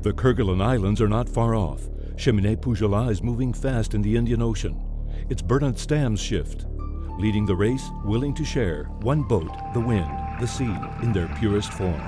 The Kerguelen Islands are not far off. Cheminée Pujolas is moving fast in the Indian Ocean. It's Bernard Stam's shift. Leading the race, willing to share, one boat, the wind, the sea, in their purest form.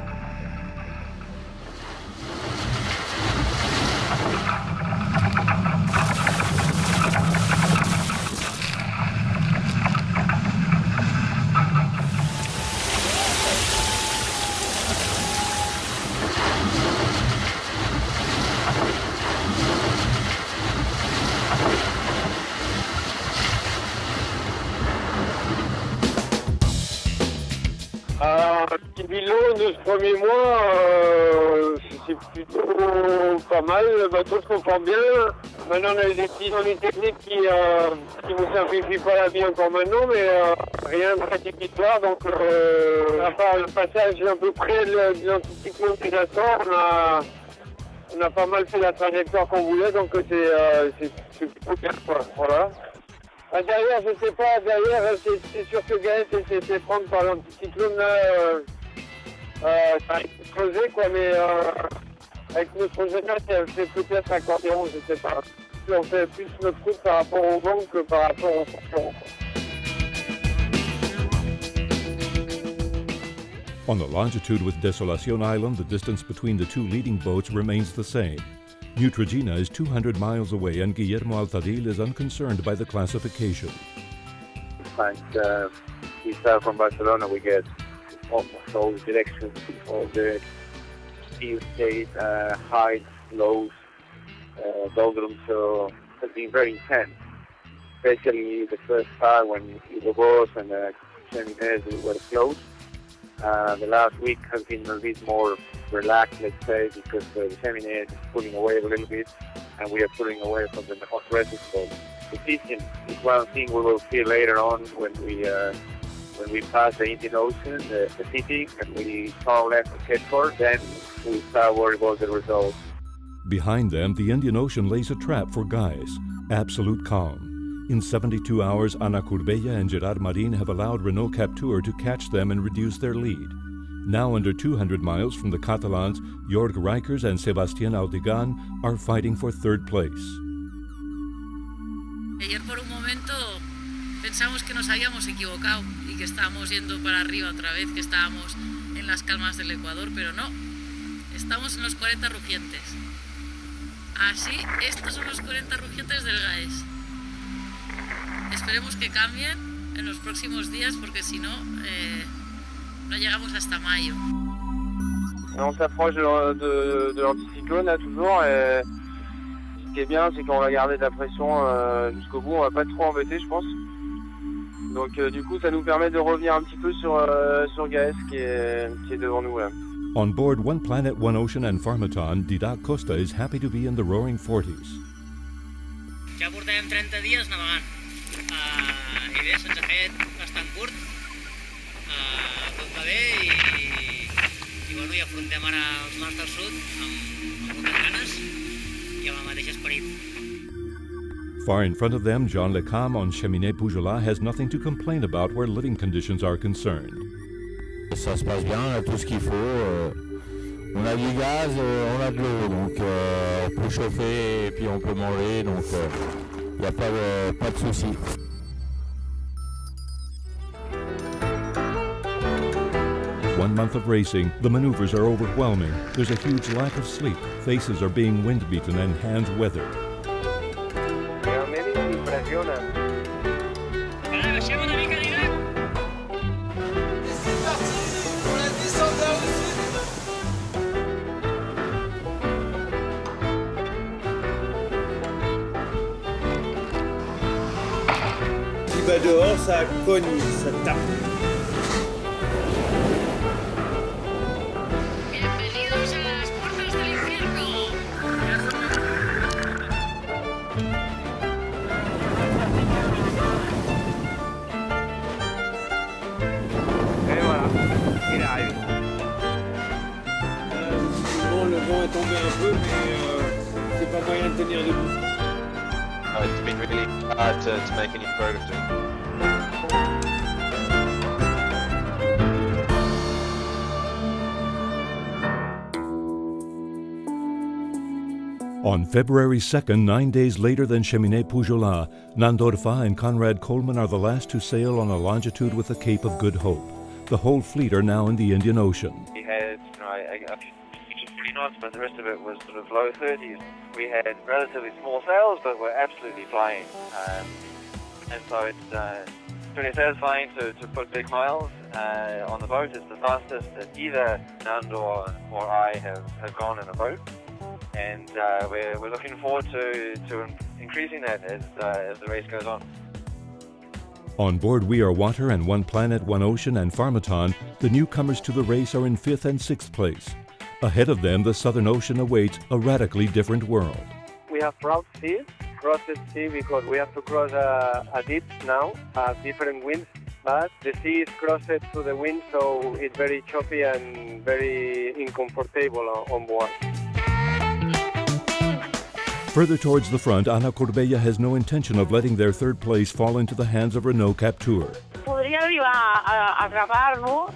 Le bilan de ce premier mois, c'est plutôt pas mal. Le bateau se comporte bien. Maintenant, on a des petits ennuis techniques qui nous simplifient pas la vie encore maintenant, mais rien de rédhibitoire. Donc, à part le passage un peu près de l'anticyclone des Açores, on a pas mal fait la trajectoire qu'on voulait, donc c'est plutôt bien, quoi. Voilà. Derrière, je sais pas, derrière, c'est sûr que Gaët s'est fait prendre par l'anticyclone là. Ça a explosé, quoi, mais avec notre jeunesse, c'est peut-être accordéon, je sais pas. On fait plus notre route par rapport au vent que par rapport aux concurrents. On the longitude with Desolation Island, the distance between the two leading boats remains the same. Neutrogena is 200 miles away and Guillermo Altadil is unconcerned by the classification. Thanks, ISAF from Barcelona, we get almost all the directions, all the field state, highs, lows, doldrums, so it has been very intense. Especially the first part when Imoca and Cheminée were closed. The last week has been a bit more relaxed, let's say, because the Cheminée is pulling away a little bit and we are pulling away from the hot resist. So the decision is one thing we will see later on when we pass the Indian Ocean, the city, and we turn left to Kedford, then we start worrying about the results. Behind them, the Indian Ocean lays a trap for Gaët. Absolute calm. In 72 hours, Ana Curbella and Gerard Marin have allowed Renault Captur to catch them and reduce their lead. Now under 200 miles from the Catalans, Jorg Rijkers and Sebastián Aldigan are fighting for third place. Ayer por un momento pensamos que nos habíamos equivocado y que estábamos yendo para arriba otra vez, que estábamos en las calmas del Ecuador, pero no, estamos en los 40 rugientes. Así, estos son los 40 rugientes del Gaët. Esperemos que cambien en los próximos días porque si no, no llegamos hasta mayo. On s'approche de l'anticyclone là toujours et ce qui est bien c'est qu'on va garder de la pression jusqu'au bout, on va pas trop embêter je pense. Donc du coup ça nous permet de revenir un petit peu sur Gaët qui est devant nous là. On board One Planet, One Ocean and Pharmaton, Didac Costa is happy to be in the roaring 40s. Ja portem 30 dies navegant i bé, se'ns ha fet bastant curt, tot va bé i bueno, i afrontem ara els mars del sud amb moltes ganes i amb el mateix esperit. Far in front of them, Jean Lecam on Cheminée Pujolas has nothing to complain about where living conditions are concerned. Ça se passe bien, on a tout ce qu'il faut. On a du gaz, on a de l'eau, donc on peut chauffer et puis on peut manger, donc il n'y a pas de souci. One month of racing, the maneuvers are overwhelming. There's a huge lack of sleep. Faces are being wind-beaten and hands weathered. Dehors, ça cogne, ça tape. Bienvenidos a las puertas del infierno. Et voilà, il arrive. Le vent est tombé un peu, mais c'est pas moyen de tenir debout. It's been really hard to make any progress. On February 2nd, 9 days later than Cheminée Pujolat, Nandorfa and Conrad Coleman are the last to sail on a longitude with the Cape of Good Hope. The whole fleet are now in the Indian Ocean. We had, a few pretty knots, but the rest of it was sort of low 30s. We had relatively small sails, but we're absolutely flying. And so it's pretty satisfying to put big miles on the boat. It's the fastest that either Nando or I have gone in a boat. And we're looking forward to increasing that as the race goes on. On board We Are Water and One Planet, One Ocean and Pharmaton, the newcomers to the race are in 5th and 6th place. Ahead of them, the Southern Ocean awaits a radically different world. We have rough seas, crossed sea because we have to cross a deep now, different winds. But the sea is crossed to the wind, so it's very choppy and very uncomfortable on board. Further towards the front, Ana Corbella has no intention of letting their third place fall into the hands of Renault Captur. Podria arribar a atrapar-nos,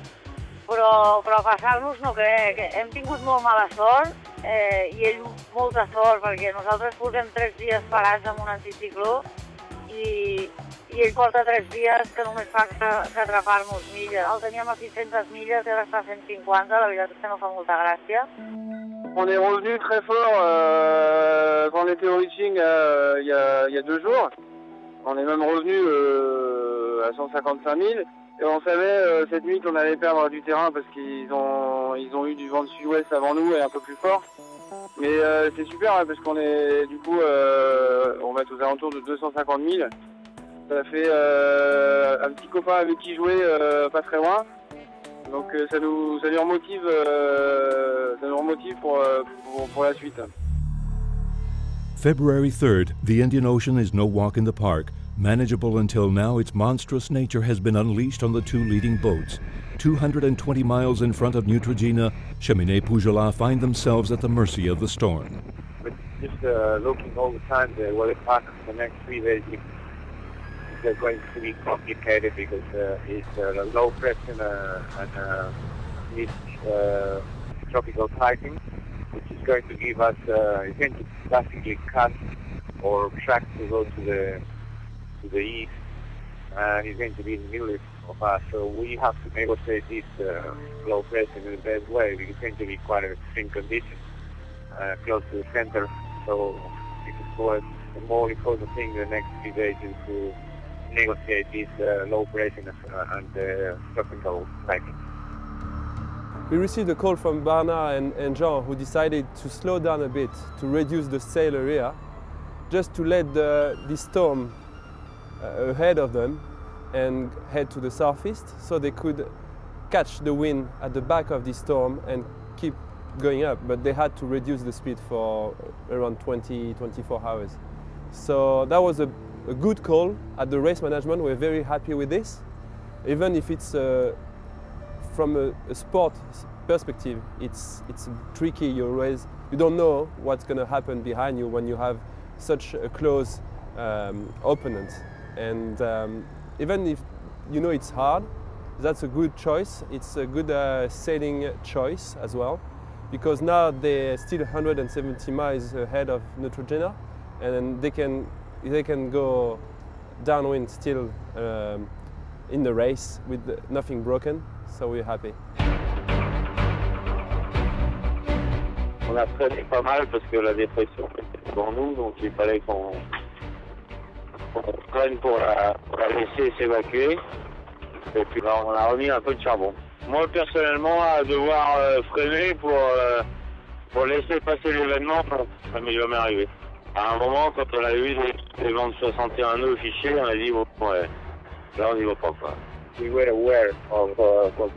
però passar-nos no crec. Hem tingut molt mala sort i ell molta sort perquè nosaltres portem 3 dies parats amb un anticicló i ell porta 3 dies que només fa que atrapar-nos milles. El teníem a 600 milles i ara està a 150, la veritat és que no fa molta gràcia. On est revenu très fort quand on était au reaching il y a 2 jours. On est même revenu à 155 000. Et on savait cette nuit qu'on allait perdre du terrain parce qu'ils ont eu du vent de sud-ouest avant nous et un peu plus fort. Mais c'est super hein, parce qu'on est du coup on va être aux alentours de 250 000. Ça fait un petit copain avec qui jouer pas très loin. Donc ça nous remotive pour la suite. February 3rd, the Indian Ocean is no walk in the park. Manageable until now, its monstrous nature has been unleashed on the 2 leading boats. 220 miles in front of Neutrogena, Cheminée Pujolat find themselves at the mercy of the storm. But just looking all the time, the weather pattern for the next 3 days is going to be complicated because it's low pressure and it's tropical tightening, which is going to give us it's going to drastically cut or track to go to the east, and it's going to be in the middle of us. So we have to negotiate this low pressure in the best way because it's going to be quite an extreme condition close to the center. So the more important thing in the next few days is to negotiate this low pressure and tropical tightening. We received a call from Bernard and Jean, who decided to slow down a bit, to reduce the sail area, just to let this storm ahead of them and head to the southeast, so they could catch the wind at the back of this storm and keep going up. But they had to reduce the speed for around 20-24 hours. So that was a good call at the race management. We're very happy with this, even if it's from a sport perspective, it's tricky. You don't know what's going to happen behind you when you have such a close opponent. And even if you know it's hard, that's a good choice. It's a good sailing choice as well, because now they're still 170 miles ahead of Neutrogena, and they can go downwind still in the race with nothing broken. So we're happy. On a freiné pas mal parce que la dépression était devant nous, donc il fallait qu'on freine pour la laisser s'évacuer. Et puis là, on a remis un peu de charbon. Moi, personnellement, à devoir freiner pour laisser passer l'événement, ça m'est jamais arrivé. À un moment, quand on a eu des vents de 61 nœuds fichés, on a dit, bon, ouais, là, on n'y va pas, quoi. We were aware of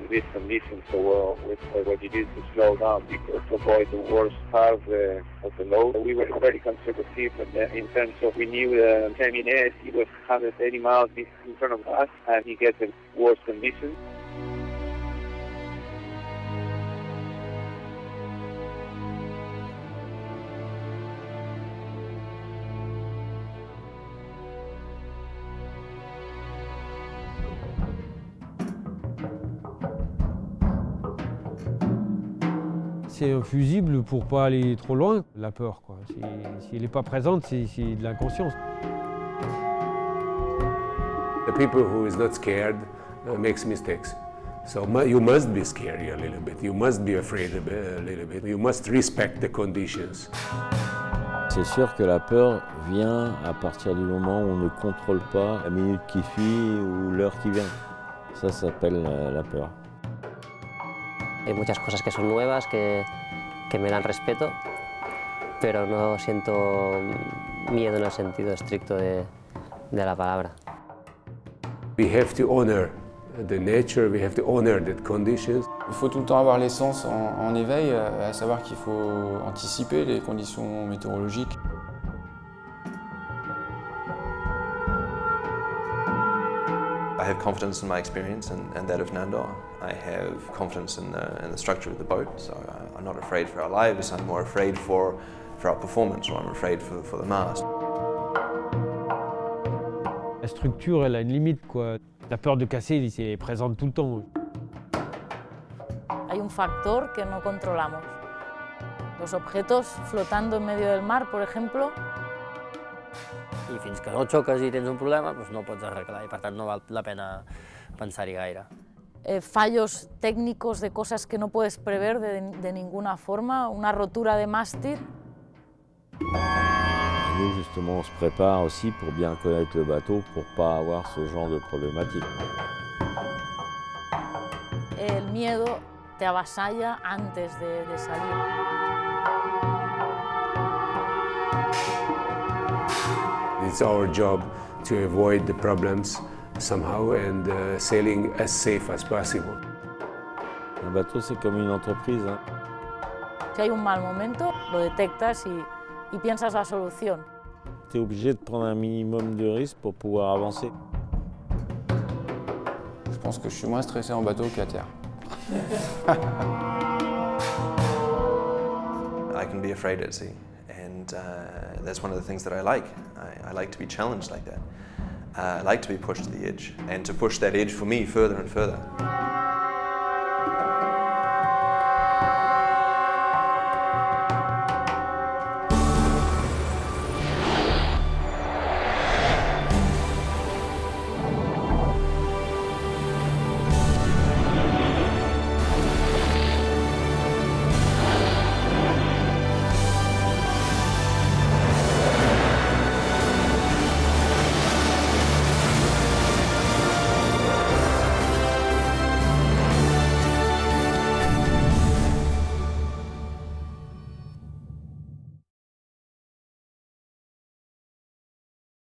these conditions, so what we did is to slow down because to avoid the worst part of the load. We were very conservative in terms of we knew Cheminée, he was 180 miles in front of us and he gets the worst conditions. c'est un fusible pour pas aller trop loin, la peur, quoi. Si elle n'est pas présente, c'est de l'inconscience. The people who is not scared makes mistakes. So you must be scary a little bit. You must be afraid a little bit. You must respect the conditions. C'est sûr que la peur vient à partir du moment où on ne contrôle pas la minute qui suit ou l'heure qui vient. Ça s'appelle la peur. Hay muchas cosas que son nuevas, que me dan respeto, pero no siento miedo en el sentido estricto de la palabra. We have to honor the nature, we have to honor the conditions. Il faut tout le temps avoir les sens en éveil, à savoir qu'il faut anticiper les conditions météorologiques. I have confidence in my experience and that of Nandor. I have confidence in the structure of the boat, so I'm not afraid for our lives, I'm more afraid for our performance, or I'm afraid for the mast. La structure, elle a une limite, quoi. La peur de casser, c'est présente tout le temps. Hay un factor que no controlamos. Los objetos flotando en medio del mar, por ejemplo. I fins que no xoques i tens un problema, doncs no pots arreglar i per tant no val la pena pensar-hi gaire. Fallos técnicos de cosas que no puedes prever de ninguna forma, una rotura de mástil. Et nous, justement, on se prépare aussi pour bien connaître le bateau, pour ne pas avoir ce genre de problématique. El miedo te avasalla antes de salir. It's our job to avoid the problems somehow and sailing as safe as possible. Un bateau, c'est comme une entreprise. Hein. Si hay un mal momento, lo detectas y piensas la solución. Tu es obligé de prendre un minimum de risques pour pouvoir avancer. Je pense que je suis moins stressé en bateau qu'à terre. I can be afraid at sea, and that's one of the things that I like. I like to be challenged like that. I like to be pushed to the edge, and to push that edge for me further and further.